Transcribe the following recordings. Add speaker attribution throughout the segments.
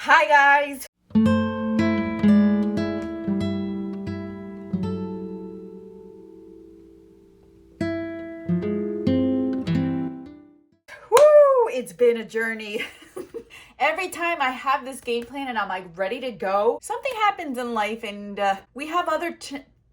Speaker 1: Hi guys! Woo! It's been a journey. Every time I have this game plan and I'm like ready to go, something happens in life and we have other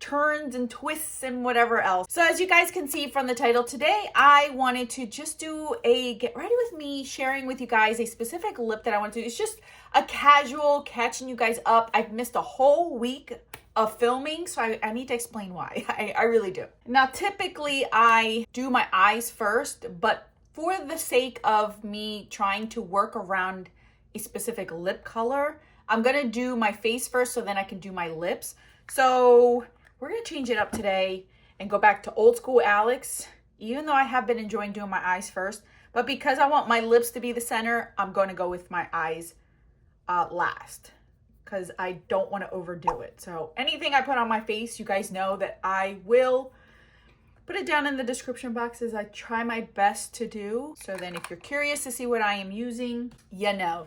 Speaker 1: turns and twists and whatever else. So as you guys can see from the title today, I wanted to just do a get ready with me, sharing with you guys a specific lip that I want to do. It's just a casual catching you guys up. I've missed a whole week of filming, so I need to explain why. I really do. Now, typically I do my eyes first, but for the sake of me trying to work around a specific lip color, I'm gonna do my face first so then I can do my lips. So we're gonna change it up today and go back to old school Alex, even though I have been enjoying doing my eyes first. But because I want my lips to be the center, I'm gonna go with my eyes last because I don't want to overdo it. So anything I put on my face, you guys know that I will put it down in the description box as I try my best to do. So then if you're curious to see what I am using, you know.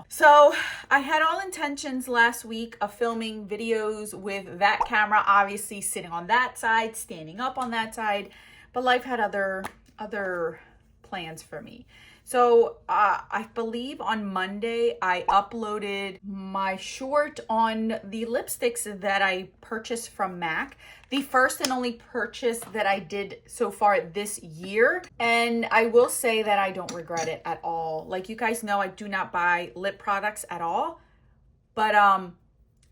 Speaker 1: So I had all intentions last week of filming videos with that camera, obviously sitting on that side, standing up on that side, but life had other plans for me. So I believe on Monday, I uploaded my short on the lipsticks that I purchased from MAC. The first and only purchase that I did so far this year. And I will say that I don't regret it at all. Like you guys know, I do not buy lip products at all. But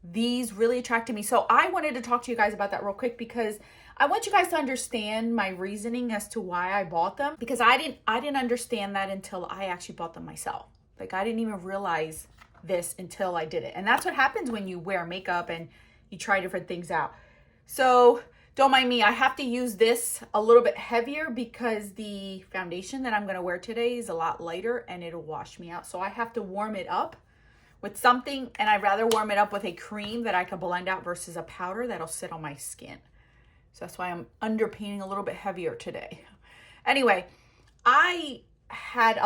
Speaker 1: these really attracted me. So I wanted to talk to you guys about that real quick because I want you guys to understand my reasoning as to why I bought them, because I didn't understand that until I actually bought them myself. Like I didn't even realize this until I did it. And that's what happens when you wear makeup and you try different things out. So don't mind me, I have to use this a little bit heavier because the foundation that I'm gonna wear today is a lot lighter and it'll wash me out. So I have to warm it up with something, and I'd rather warm it up with a cream that I can blend out versus a powder that'll sit on my skin. So that's why I'm underpainting a little bit heavier today. Anyway, I had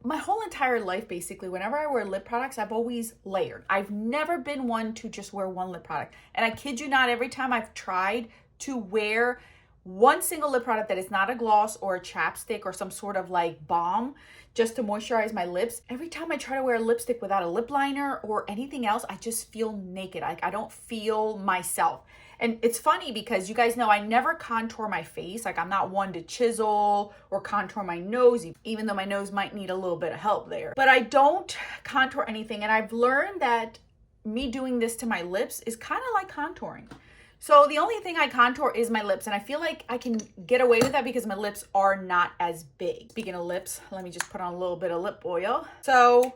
Speaker 1: my whole entire life, basically, whenever I wear lip products, I've always layered. I've never been one to just wear one lip product. And I kid you not, every time I've tried to wear one single lip product that is not a gloss or a chapstick or some sort of like balm just to moisturize my lips, every time I try to wear a lipstick without a lip liner or anything else, I just feel naked. Like I don't feel myself. And it's funny because you guys know I never contour my face. Like I'm not one to chisel or contour my nose, even though my nose might need a little bit of help there. But I don't contour anything. And I've learned that me doing this to my lips is kind of like contouring. So the only thing I contour is my lips. And I feel like I can get away with that because my lips are not as big. Speaking of lips, let me just put on a little bit of lip oil. So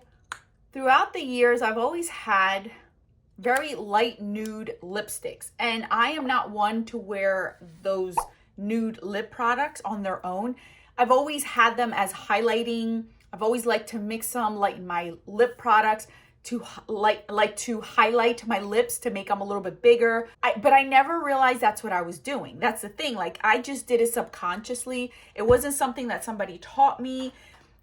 Speaker 1: throughout the years, I've always had very light nude lipsticks, and I am not one to wear those nude lip products on their own. I've always had them as highlighting. I've always liked to mix them like my lip products to like to highlight my lips to make them a little bit bigger. But I never realized that's what I was doing. That's the thing. Like I just did it subconsciously. It wasn't something that somebody taught me.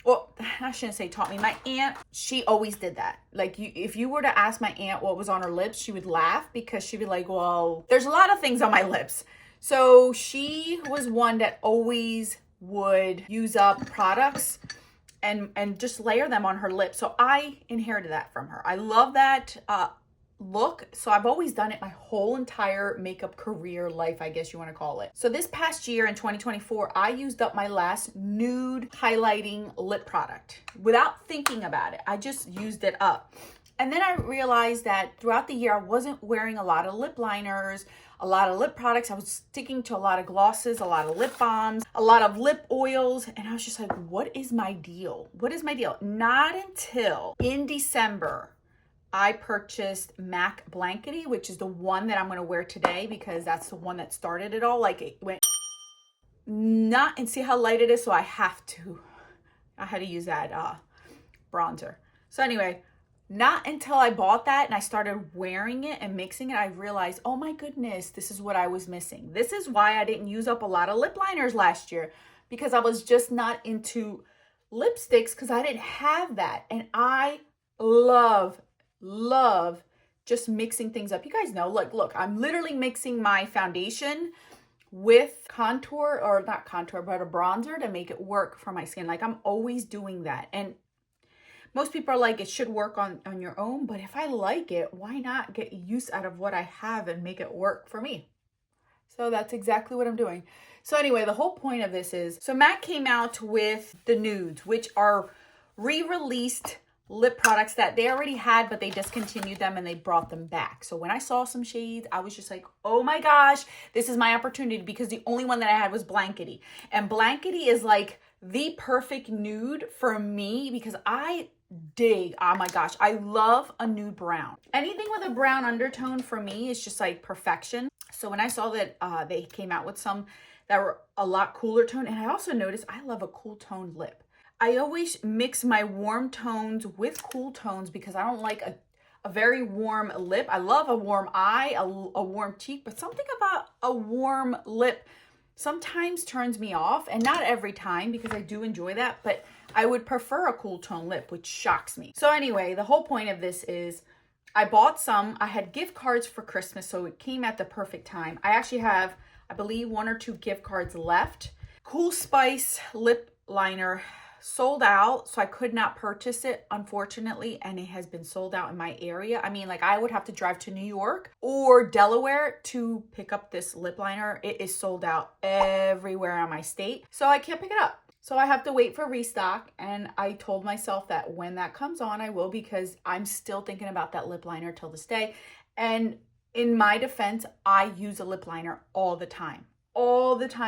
Speaker 1: Well, I shouldn't say taught me. My aunt, she always did that. Like if you were to ask my aunt what was on her lips, she would laugh because she'd be like, well, there's a lot of things on my lips. So she was one that always would use up products and just layer them on her lips. So I inherited that from her. I love that look. So I've always done it my whole entire makeup career life, I guess you want to call it. So this past year in 2024, I used up my last nude highlighting lip product without thinking about it. I just used it up. And then I realized that throughout the year, I wasn't wearing a lot of lip liners, a lot of lip products. I was sticking to a lot of glosses, a lot of lip balms, a lot of lip oils. And I was just like, what is my deal? What is my deal? Not until in December, I purchased MAC Blankety, which is the one that I'm going to wear today because that's the one that started it all. Like it went not, and see how light it is. So I had to use that bronzer. So anyway, not until I bought that and I started wearing it and mixing it, I realized, oh my goodness, this is what I was missing. This is why I didn't use up a lot of lip liners last year, because I was just not into lipsticks because I didn't have that. And I love, love just mixing things up. You guys know, look, I'm literally mixing my foundation with contour, or not contour, but a bronzer to make it work for my skin. Like, I'm always doing that. And most people are like, it should work on your own, but if I like it, why not get use out of what I have and make it work for me? So that's exactly what I'm doing. So anyway, the whole point of this is, so MAC came out with the nudes, which are re-released lip products that they already had, but they discontinued them and they brought them back. So when I saw some shades, I was just like, oh my gosh, this is my opportunity, because the only one that I had was Blankety. And Blankety is like the perfect nude for me, because I dig, oh my gosh, I love a nude brown. Anything with a brown undertone for me is just like perfection. So when I saw that they came out with some that were a lot cooler tone, and I also noticed I love a cool toned lip. I always mix my warm tones with cool tones because I don't like a very warm lip. I love a warm eye, a warm cheek, but something about a warm lip sometimes turns me off, and not every time, because I do enjoy that, but I would prefer a cool tone lip, which shocks me. So anyway, the whole point of this is I bought some. I had gift cards for Christmas, so it came at the perfect time. I actually have, I believe, 1 or 2 gift cards left. Cool Spice lip liner sold out, so I could not purchase it, unfortunately, and it has been sold out in my area. I mean, like, I would have to drive to New York or Delaware to pick up this lip liner. It is sold out everywhere in my state, so I can't pick it up. So I have to wait for restock, and I told myself that when that comes on, I will, because I'm still thinking about that lip liner till this day. And in my defense, I use a lip liner all the time.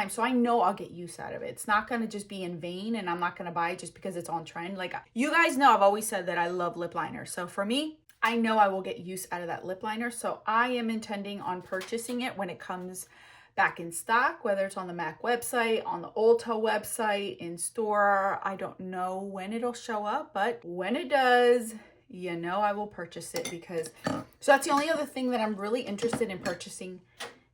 Speaker 1: So I know I'll get use out of it. It's not going to just be in vain, and I'm not going to buy it just because it's on trend. Like, you guys know, I've always said that I love lip liner. So for me, I know I will get use out of that lip liner. So I am intending on purchasing it when it comes back in stock, whether it's on the MAC website, on the Ulta website, in store. I don't know when it'll show up, but when it does, you know I will purchase it, because so that's the only other thing that I'm really interested in purchasing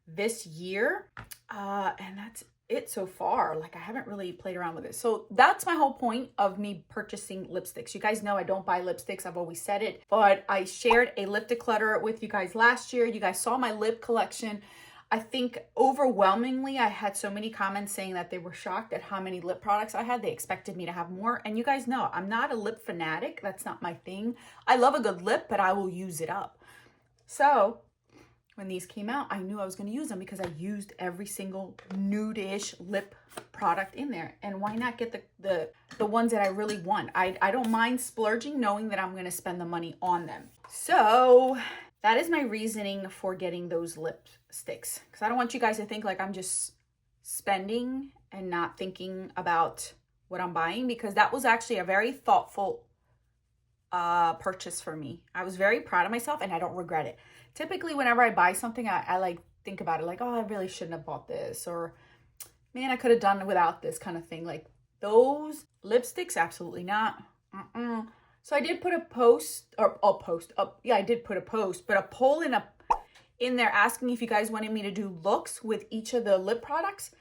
Speaker 1: this year, and that's it so far. Like, I haven't really played around with it. So that's my whole point of me purchasing lipsticks. You guys know I don't buy lipsticks. I've always said it, but I shared a lip declutter with you guys last year. You guys saw my lip collection. I think overwhelmingly I had so many comments saying that they were shocked at how many lip products I had. They expected me to have more, and you guys know I'm not a lip fanatic. That's not my thing. I love a good lip, but I will use it up. So when these came out, I knew I was going to use them, because I used every single nude-ish lip product in there. And why not get the ones that I really want? I don't mind splurging, knowing that I'm going to spend the money on them. So that is my reasoning for getting those lipsticks, because I don't want you guys to think like I'm just spending and not thinking about what I'm buying, because that was actually a very thoughtful purchase for me. I was very proud of myself, and I don't regret it. Typically, whenever I buy something, I like think about it like, oh, I really shouldn't have bought this, or man, I could have done without this, kind of thing. Like, those lipsticks, absolutely not. So I did put a post, or I did put a post, but a poll in there asking if you guys wanted me to do looks with each of the lip products.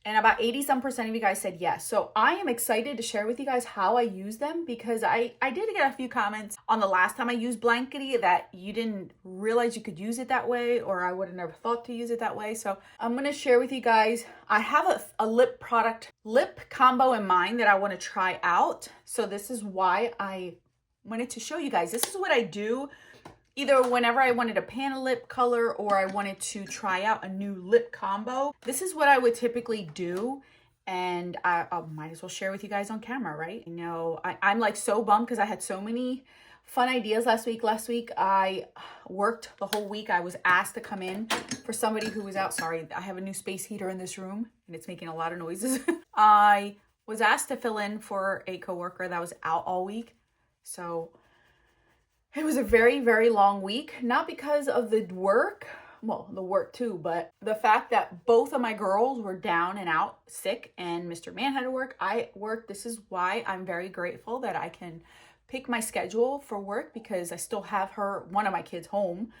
Speaker 1: And about 80% of you guys said yes. So I am excited to share with you guys how I use them, because I did get a few comments on the last time I used Blankety that you didn't realize you could use it that way, or I would have never thought to use it that way. So I'm going to share with you guys. I have a lip combo in mind that I want to try out. So this is why I wanted to show you guys. This is what I do either whenever I wanted a pan lip color, or I wanted to try out a new lip combo. This is what I would typically do, and I might as well share with you guys on camera, right? You know, I'm like so bummed because I had so many fun ideas last week. Last week I worked the whole week. I was asked to come in for somebody who was out. Sorry, I have a new space heater in this room and it's making a lot of noises. I was asked to fill in for a coworker that was out all week. So it was a very, very long week, not because of the work, well, the work too, but the fact that both of my girls were down and out sick, and Mr. Man had to work. I worked. This is why I'm very grateful that I can pick my schedule for work, because I still have one of my kids home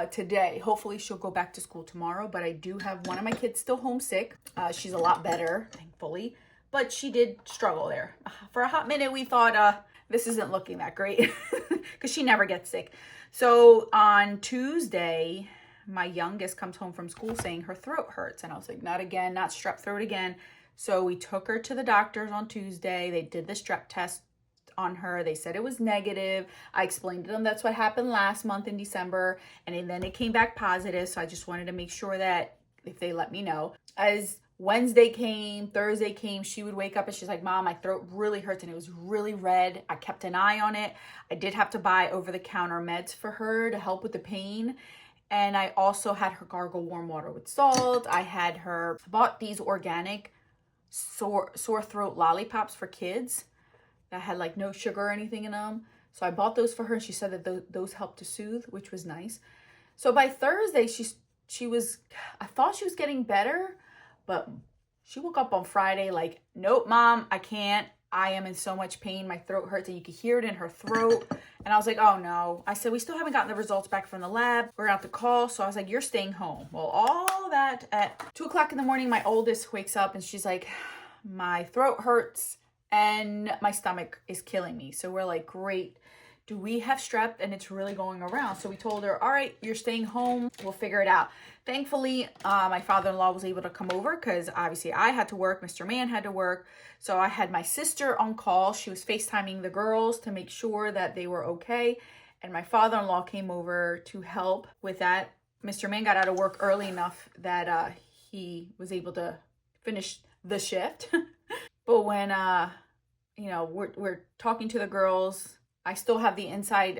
Speaker 1: today. Hopefully she'll go back to school tomorrow, but I do have one of my kids still homesick. She's a lot better, thankfully, but she did struggle there. For a hot minute, we thought this isn't looking that great because she never gets sick. So on Tuesday, my youngest comes home from school saying her throat hurts. And I was like, not again, not strep throat again. So we took her to the doctors on Tuesday. They did the strep test on her. They said it was negative. I explained to them that's what happened last month in December. And then it came back positive. So I just wanted to make sure that if they let me know. As Wednesday came, Thursday came, she would wake up and she's like, Mom, my throat really hurts and it was really red. I kept an eye on it. I did have to buy over-the-counter meds for her to help with the pain. And I also had her gargle warm water with salt. I had her bought these organic sore throat lollipops for kids that had like no sugar or anything in them. So I bought those for her and she said that those helped to soothe, which was nice. So by Thursday, she was, I thought she was getting better, but she woke up on Friday like, nope, Mom, I can't. I am in so much pain. My throat hurts and you could hear it in her throat. And I was like, oh no. I said, we still haven't gotten the results back from the lab. We're gonna have to call. So I was like, you're staying home. Well, all that at 2 o'clock in the morning, my oldest wakes up and she's like, my throat hurts and my stomach is killing me. So we're like, great. Do we have strep? And it's really going around. So we told her, all right, you're staying home. We'll figure it out. Thankfully, my father-in-law was able to come over because obviously I had to work. Mr. Man had to work. So I had my sister on call. She was FaceTiming the girls to make sure that they were okay. And my father-in-law came over to help with that. Mr. Man got out of work early enough that he was able to finish the shift. But when, we're talking to the girls, I still have the inside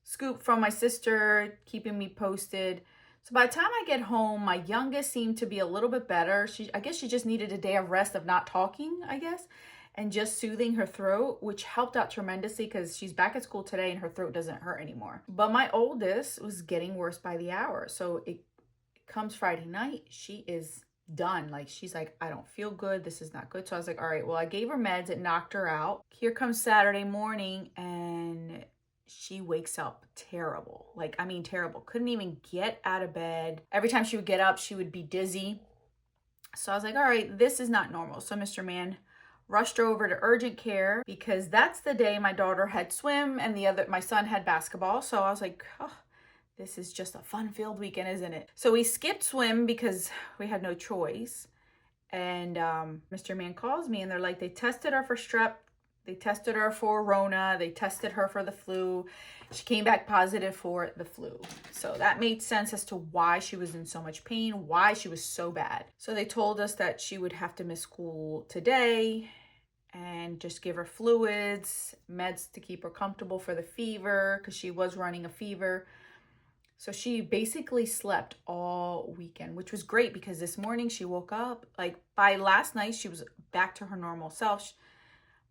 Speaker 1: scoop from my sister keeping me posted. So by the time I get home, my youngest seemed to be a little bit better. I guess she just needed a day of rest of not talking, I guess, and just soothing her throat, which helped out tremendously because she's back at school today and her throat doesn't hurt anymore. But my oldest was getting worse by the hour. So it comes Friday night, she is done. Like, she's like, I don't feel good. This is not good. So I was like, all right, well, I gave her meds. It knocked her out. Here comes Saturday morning and she wakes up terrible. Like, I mean, terrible. Couldn't even get out of bed. Every time she would get up, she would be dizzy. So I was like, all right, this is not normal. So Mr. Man rushed her over to urgent care because that's the day my daughter had swim and my son had basketball. So I was like, oh, this is just a fun-filled weekend, isn't it? So we skipped swim because we had no choice. And Mr. Man calls me and they're like, they tested her for strep. They tested her for Rona. They tested her for the flu. She came back positive for the flu. So that made sense as to why she was in so much pain, why she was so bad. So they told us that she would have to miss school today and just give her fluids, meds to keep her comfortable for the fever because she was running a fever. So she basically slept all weekend, which was great because this morning she woke up. Like, by last night, she was back to her normal self.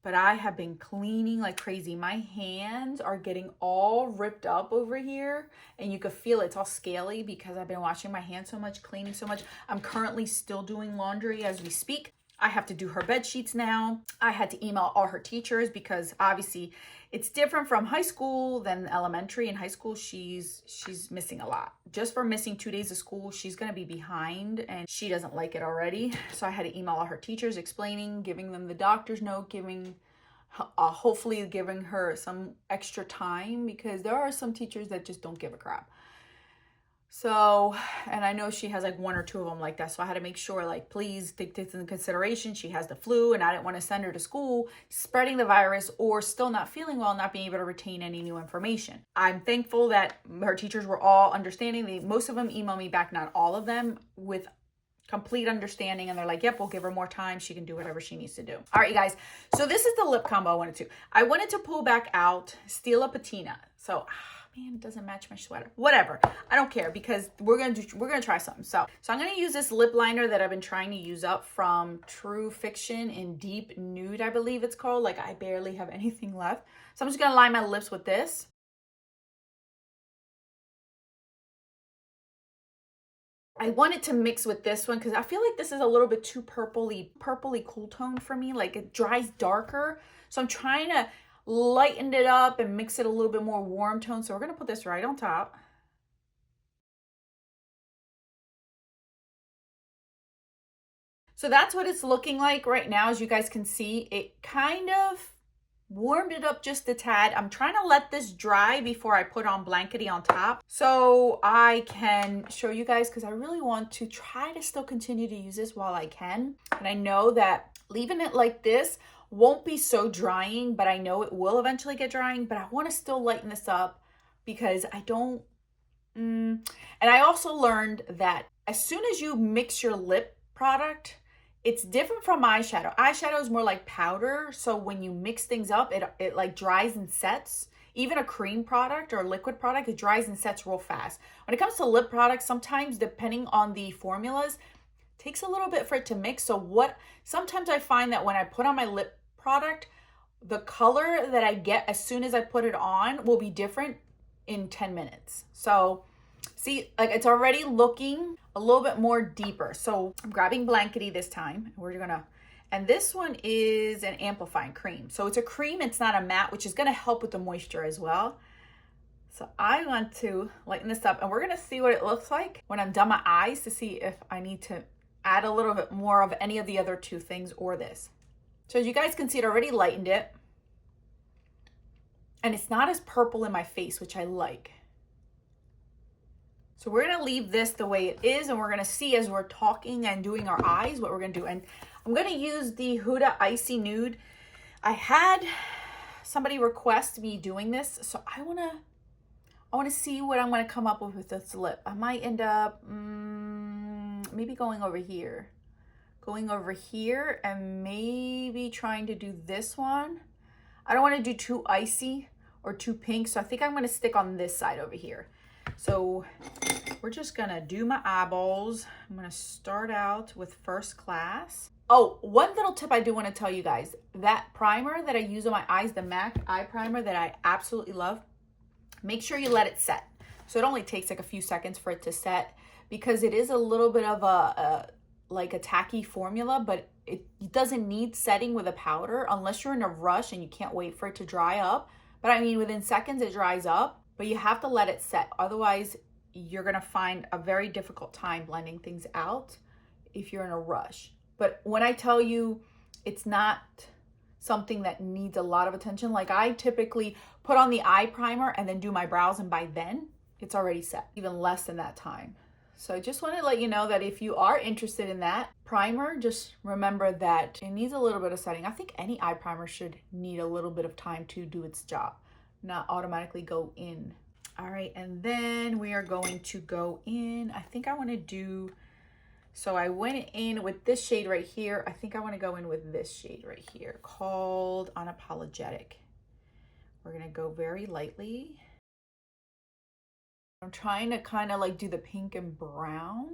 Speaker 1: But I have been cleaning like crazy. My hands are getting all ripped up over here. And you could feel it's all scaly because I've been washing my hands so much, cleaning so much. I'm currently still doing laundry as we speak. I have to do her bed sheets now. I had to email all her teachers because obviously it's different from high school than elementary. In high school, she's missing a lot. Just for missing 2 days of school, she's gonna be behind and she doesn't like it already. So I had to email all her teachers explaining, giving them the doctor's note, hopefully giving her some extra time because there are some teachers that just don't give a crap. So, and I know she has like 1 or 2 of them like that. So I had to make sure, like, please take this into consideration. She has the flu and I didn't want to send her to school spreading the virus or still not feeling well, not being able to retain any new information. I'm thankful that her teachers were all understanding. Most of them emailed me back, not all of them, with complete understanding. And they're like, yep, we'll give her more time. She can do whatever she needs to do. All right, you guys. So this is the lip combo I wanted to pull back out Stila Patina. So, man, it doesn't match my sweater. Whatever. I don't care because we're gonna try something. So I'm gonna use this lip liner that I've been trying to use up from True Fiction in Deep Nude, I believe it's called. Like, I barely have anything left. So I'm just gonna line my lips with this. I want it to mix with this one because I feel like this is a little bit too purpley cool tone for me. Like, it dries darker. So I'm trying to lighten it up and mix it a little bit more warm tone. So we're going to put this right on top. So that's what it's looking like right now. As you guys can see, it kind of warmed it up just a tad. I'm trying to let this dry before I put on blankety on top so I can show you guys, because I really want to try to still continue to use this while I can. And I know that leaving it like this won't be so drying, but I know it will eventually get drying, but I want to still lighten this up because I don't and I also learned that as soon as you mix your lip product, it's different from eyeshadow. Eyeshadow is more like powder, so when you mix things up, it like dries and sets. Even a cream product or a liquid product, it dries and sets real fast. When it comes to lip products, sometimes depending on the formulas, it takes a little bit for it to mix. So sometimes I find that when I put on my lip product, the color that I get as soon as I put it on will be different in 10 minutes. So see, like it's already looking a little bit more deeper. So I'm grabbing blankety this time. And this one is an amplifying cream. So it's a cream, it's not a matte, which is gonna help with the moisture as well. So I want to lighten this up, and we're gonna see what it looks like when I'm done my eyes to see if I need to add a little bit more of any of the other two things or this. So as you guys can see, it already lightened it. And it's not as purple in my face, which I like. So we're gonna leave this the way it is, and we're gonna see as we're talking and doing our eyes what we're gonna do. And I'm gonna use the Huda Icy Nude. I had somebody request me doing this, so I wanna see what I'm gonna come up with this lip. I might end up maybe going over here and maybe trying to do this one. I don't want to do too icy or too pink, so I think I'm going to stick on this side over here. So we're just going to do my eyeballs. I'm going to start out with First Class. Oh, one little tip I do want to tell you guys. That primer that I use on my eyes, the MAC eye primer that I absolutely love, make sure you let it set. So it only takes like a few seconds for it to set, because it is a little bit of a tacky formula, but it doesn't need setting with a powder unless you're in a rush and you can't wait for it to dry up. But I mean, within seconds it dries up, but you have to let it set. Otherwise, you're gonna find a very difficult time blending things out if you're in a rush. But when I tell you it's not something that needs a lot of attention, like I typically put on the eye primer and then do my brows, and by then it's already set, even less than that time. So I just want to let you know that if you are interested in that primer, just remember that it needs a little bit of setting. I think any eye primer should need a little bit of time to do its job, not automatically go in. All right, and then we are going to go in. I think I want to do, so I went in with this shade right here. I think I want to go in with this shade right here called Unapologetic. We're going to go very lightly. I'm trying to kind of like do the pink and brown.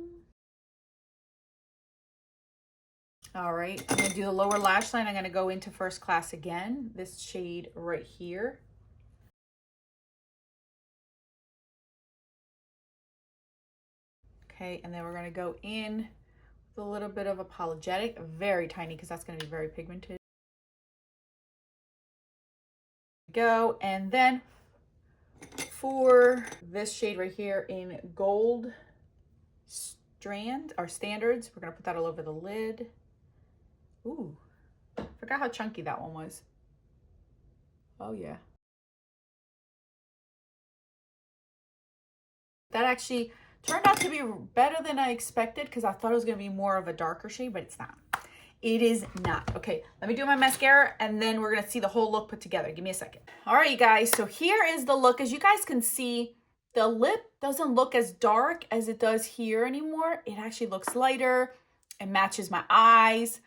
Speaker 1: All right, I'm gonna do the lower lash line. I'm gonna go into First Class again, this shade right here. Okay, and then we're gonna go in with a little bit of Apologetic, very tiny, because that's gonna be very pigmented. Go, and then for this shade right here in Gold Strand or Standards, we're gonna put that all over the lid. Ooh, forgot how chunky that one was. Oh yeah. That actually turned out to be better than I expected, because I thought it was gonna be more of a darker shade, but it's not. It is not. Okay, let me do my mascara and then we're gonna see the whole look put together. Give me a second. All right, you guys, so here is the look. As you guys can see, the lip doesn't look as dark as it does here anymore. It actually looks lighter. It matches my eyes,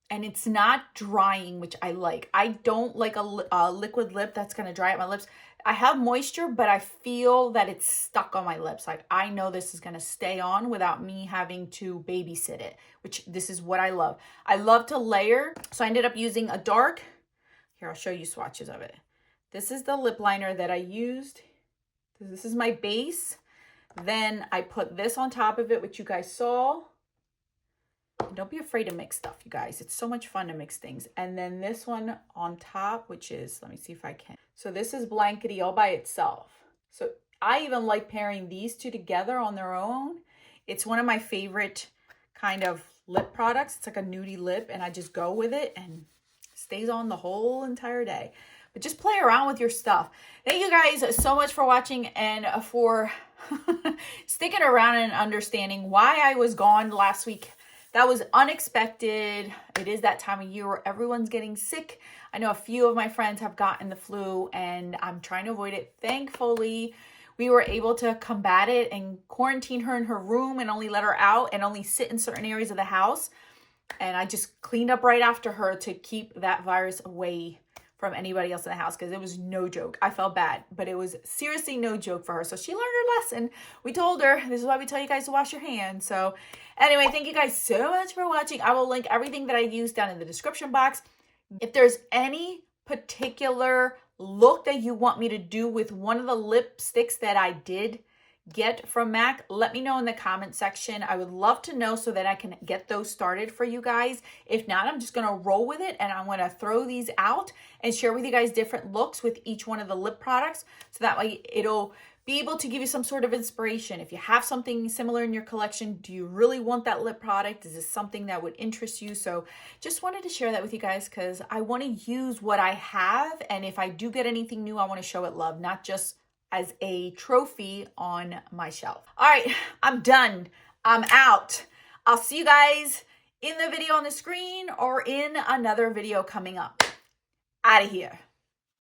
Speaker 1: and it's not drying, which I like. I don't like a liquid lip that's gonna dry out my lips. I have moisture, but I feel that it's stuck on my lips. Like, I know this is gonna stay on without me having to babysit it, which this is what I love. I love to layer, so I ended up using a dark. Here, I'll show you swatches of it. This is the lip liner that I used. This is my base. Then I put this on top of it, which you guys saw. And don't be afraid to mix stuff, you guys. It's so much fun to mix things. And then this one on top, which is, let me see if I can. So this is Blankety all by itself. So I even like pairing these two together on their own. It's one of my favorite kind of lip products. It's like a nudie lip, and I just go with it, and it's stays on the whole entire day. But just play around with your stuff. Thank you guys so much for watching and for sticking around and understanding why I was gone last week. That was unexpected. It is that time of year where everyone's getting sick. I know a few of my friends have gotten the flu and I'm trying to avoid it. Thankfully, we were able to combat it and quarantine her in her room and only let her out and only sit in certain areas of the house. And I just cleaned up right after her to keep that virus away from anybody else in the house, because it was no joke. I felt bad, but it was seriously no joke for her. So she learned her lesson. We told her, this is why we tell you guys to wash your hands. So anyway, thank you guys so much for watching. I will link everything that I used down in the description box. If there's any particular look that you want me to do with one of the lipsticks that I did get from MAC, let me know in the comment section. I would love to know so that I can get those started for you guys. If not, I'm just going to roll with it and I'm going to throw these out and share with you guys different looks with each one of the lip products, so that way it'll be able to give you some sort of inspiration. If you have something similar in your collection, do you really want that lip product? Is this something that would interest you? So just wanted to share that with you guys because I want to use what I have, and if I do get anything new, I want to show it love, not just as a trophy on my shelf. All right, I'm done. I'm out. I'll see you guys in the video on the screen or in another video coming up. Out of here.